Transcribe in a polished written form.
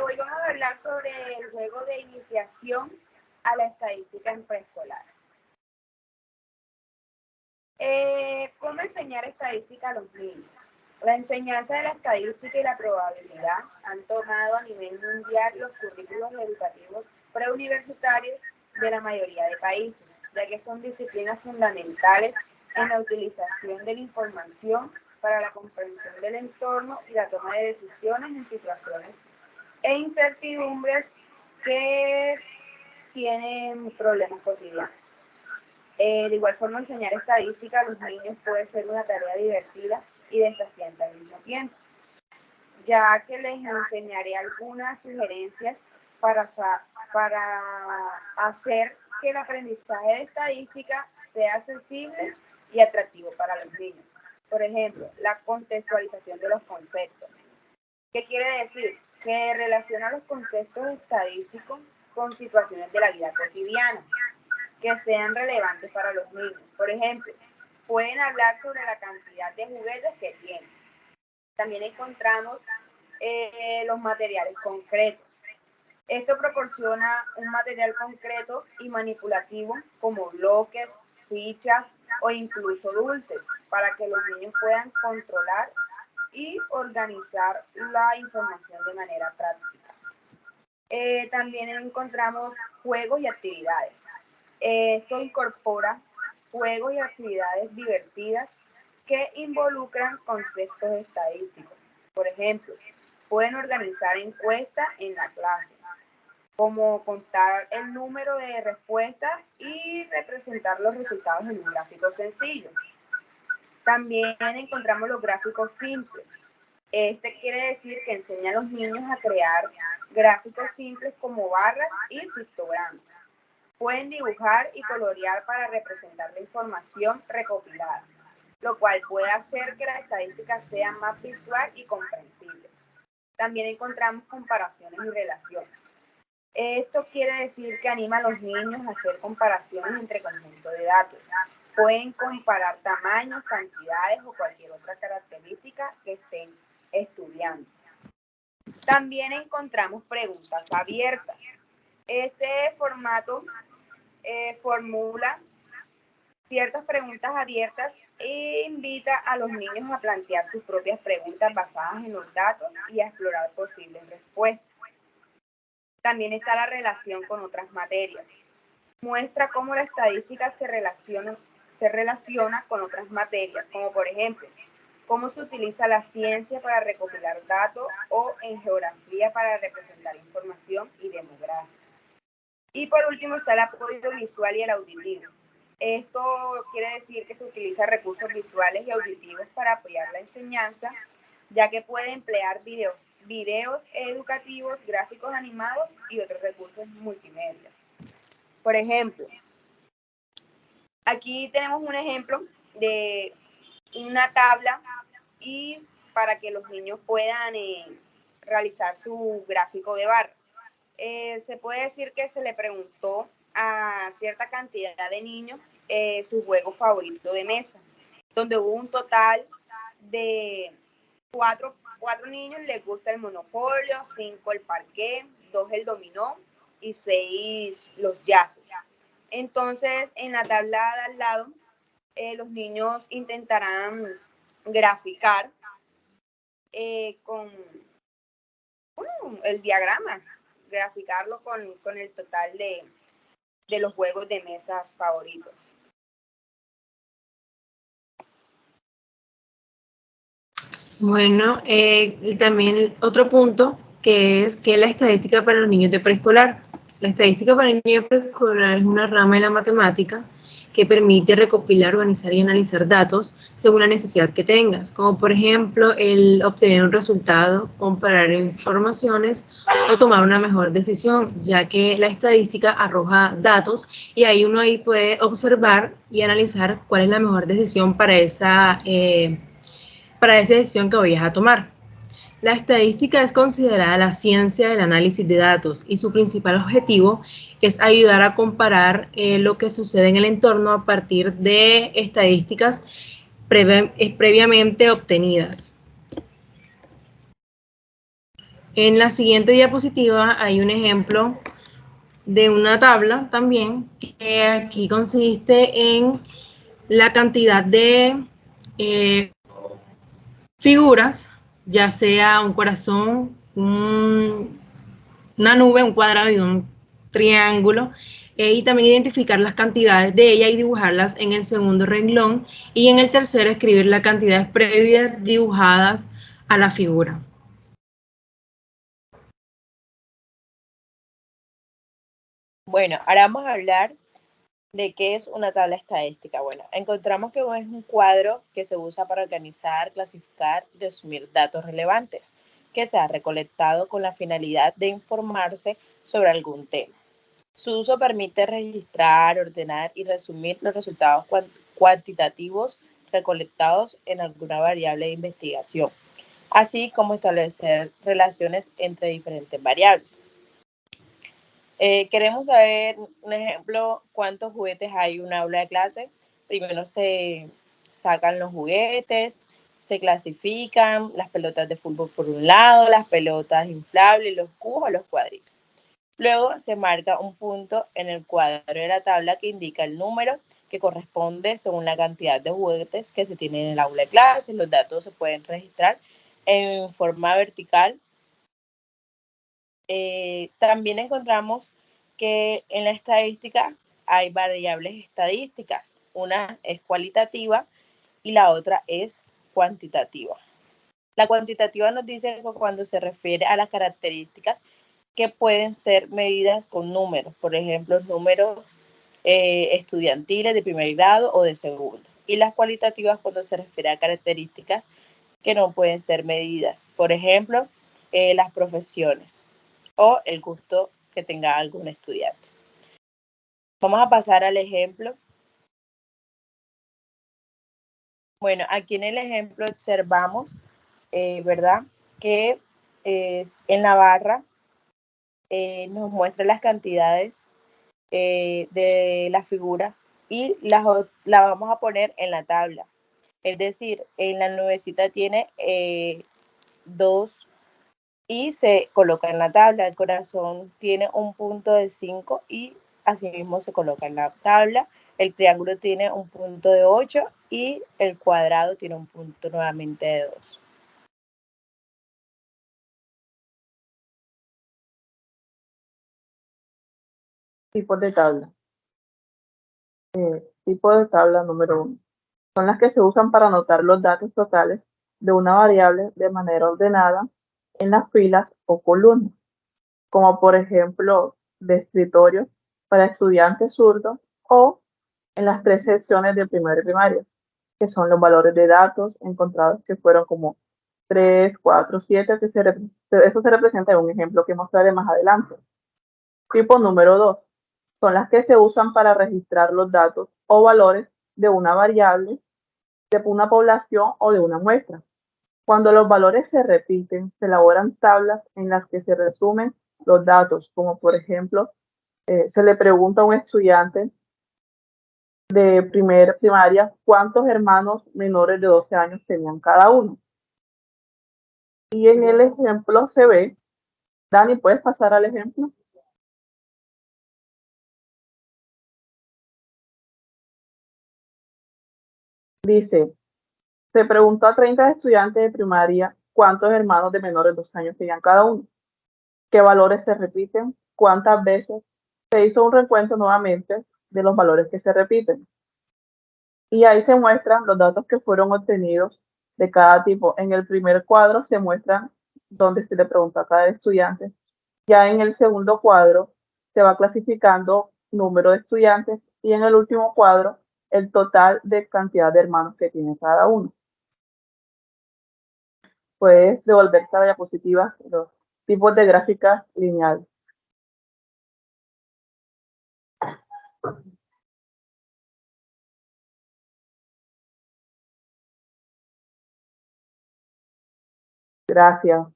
Hoy vamos a hablar sobre el juego de iniciación a la estadística en preescolar. ¿Cómo enseñar estadística a los niños? La enseñanza de la estadística y la probabilidad han tomado a nivel mundial los currículos educativos preuniversitarios de la mayoría de países, ya que son disciplinas fundamentales en la utilización de la información para la comprensión del entorno y la toma de decisiones en situaciones e incertidumbres que tienen problemas cotidianos. De igual forma, enseñar estadística a los niños puede ser una tarea divertida y desafiante al mismo tiempo, ya que les enseñaré algunas sugerencias para hacer que el aprendizaje de estadística sea accesible y atractivo para los niños. Por ejemplo, la contextualización de los conceptos. ¿Qué quiere decir? Que relaciona los conceptos estadísticos con situaciones de la vida cotidiana que sean relevantes para los niños. Por ejemplo, pueden hablar sobre la cantidad de juguetes que tienen. También encontramos los materiales concretos. Esto proporciona un material concreto y manipulativo como bloques, fichas o incluso dulces para que los niños puedan controlar y organizar la información de manera práctica. También encontramos juegos y actividades. Esto incorpora juegos y actividades divertidas que involucran conceptos estadísticos. Por ejemplo, pueden organizar encuestas en la clase, como contar el número de respuestas y representar los resultados en un gráfico sencillo. También encontramos los gráficos simples. Este quiere decir que enseña a los niños a crear gráficos simples como barras y histogramas. Pueden dibujar y colorear para representar la información recopilada, lo cual puede hacer que la estadística sea más visual y comprensible. También encontramos comparaciones y relaciones. Esto quiere decir que anima a los niños a hacer comparaciones entre conjuntos de datos. Pueden comparar tamaños, cantidades o cualquier otra característica que estén estudiando. También encontramos preguntas abiertas. Este formato formula ciertas preguntas abiertas e invita a los niños a plantear sus propias preguntas basadas en los datos y a explorar posibles respuestas. También está la relación con otras materias. Muestra cómo la estadística se relaciona con otras materias, como por ejemplo, cómo se utiliza la ciencia para recopilar datos o en geografía para representar información y demografía. Y por último está el apoyo visual y el auditivo. Esto quiere decir que se utiliza recursos visuales y auditivos para apoyar la enseñanza, ya que puede emplear videos educativos, gráficos animados y otros recursos multimedia. Por ejemplo, aquí tenemos un ejemplo de una tabla y para que los niños puedan realizar su gráfico de barras. Se puede decir que se le preguntó a cierta cantidad de niños su juego favorito de mesa, donde hubo un total de cuatro niños les gusta el monopolio, 5 el parqué, 2 el dominó y 6 los yaces. Entonces, en la tabla de al lado, los niños intentarán graficar con el diagrama, graficarlo con el total de los juegos de mesa favoritos. Bueno, también otro punto que es que la estadística para los niños de preescolar. La estadística para el niño de preescolar es una rama de la matemática que permite recopilar, organizar y analizar datos según la necesidad que tengas, como por ejemplo el obtener un resultado, comparar informaciones o tomar una mejor decisión, ya que la estadística arroja datos y ahí uno puede observar y analizar cuál es la mejor decisión para esa decisión que vayas a tomar. La estadística es considerada la ciencia del análisis de datos y su principal objetivo es ayudar a comparar lo que sucede en el entorno a partir de estadísticas previamente obtenidas. En la siguiente diapositiva hay un ejemplo de una tabla también, que aquí consiste en la cantidad de figuras, ya sea un corazón, una nube, un cuadrado y un triángulo, y también identificar las cantidades de ella y dibujarlas en el segundo renglón, y en el tercero escribir las cantidades previas dibujadas a la figura. Bueno, ahora vamos a hablar de qué es una tabla estadística. Bueno, encontramos que es un cuadro que se usa para organizar, clasificar y resumir datos relevantes que se ha recolectado con la finalidad de informarse sobre algún tema. Su uso permite registrar, ordenar y resumir los resultados cuantitativos recolectados en alguna variable de investigación, así como establecer relaciones entre diferentes variables. Queremos saber, un ejemplo, cuántos juguetes hay en una aula de clase. Primero se sacan los juguetes, se clasifican las pelotas de fútbol por un lado, las pelotas inflables, los cubos o los cuadritos. Luego se marca un punto en el cuadro de la tabla que indica el número que corresponde según la cantidad de juguetes que se tiene en el aula de clase. Los datos se pueden registrar en forma vertical. También encontramos que en la estadística hay variables estadísticas. Una es cualitativa y la otra es cuantitativa. La cuantitativa nos dice que cuando se refiere a las características que pueden ser medidas con números, por ejemplo, números estudiantiles de primer grado o de segundo. Y las cualitativas cuando se refiere a características que no pueden ser medidas, por ejemplo, las profesiones o el gusto que tenga algún estudiante. Vamos a pasar al ejemplo. Bueno, aquí en el ejemplo observamos, ¿verdad? Que en la barra nos muestra las cantidades de la figura y la vamos a poner en la tabla. Es decir, en la nubecita tiene 2 y se coloca en la tabla. El corazón tiene un punto de 5 y asimismo se coloca en la tabla. El triángulo tiene un punto de 8 y el cuadrado tiene un punto nuevamente de 2. Tipos de tabla. Tipo de tabla número 1. Son las que se usan para anotar los datos totales de una variable de manera ordenada en las filas o columnas, como por ejemplo de escritorio para estudiantes zurdos o en las 3 secciones de primero y primaria, que son los valores de datos encontrados que fueron como 3, 4, 7, eso se representa en un ejemplo que mostraré más adelante. Tipo número 2. Son las que se usan para registrar los datos o valores de una variable, de una población o de una muestra. Cuando los valores se repiten, se elaboran tablas en las que se resumen los datos, como por ejemplo, se le pregunta a un estudiante de primaria cuántos hermanos menores de 12 años tenían cada uno. Y en el ejemplo se ve, Dani, ¿puedes pasar al ejemplo? Dice, se preguntó a 30 estudiantes de primaria cuántos hermanos de menores de 12 años tenían cada uno, qué valores se repiten, cuántas veces. Se hizo un recuento nuevamente de los valores que se repiten. Y ahí se muestran los datos que fueron obtenidos de cada tipo. En el primer cuadro se muestran donde se le preguntó a cada estudiante. Ya en el segundo cuadro se va clasificando número de estudiantes y en el último cuadro el total de cantidad de hermanos que tiene cada uno. Puedes devolver cada diapositiva los tipos de gráficas lineales. Gracias.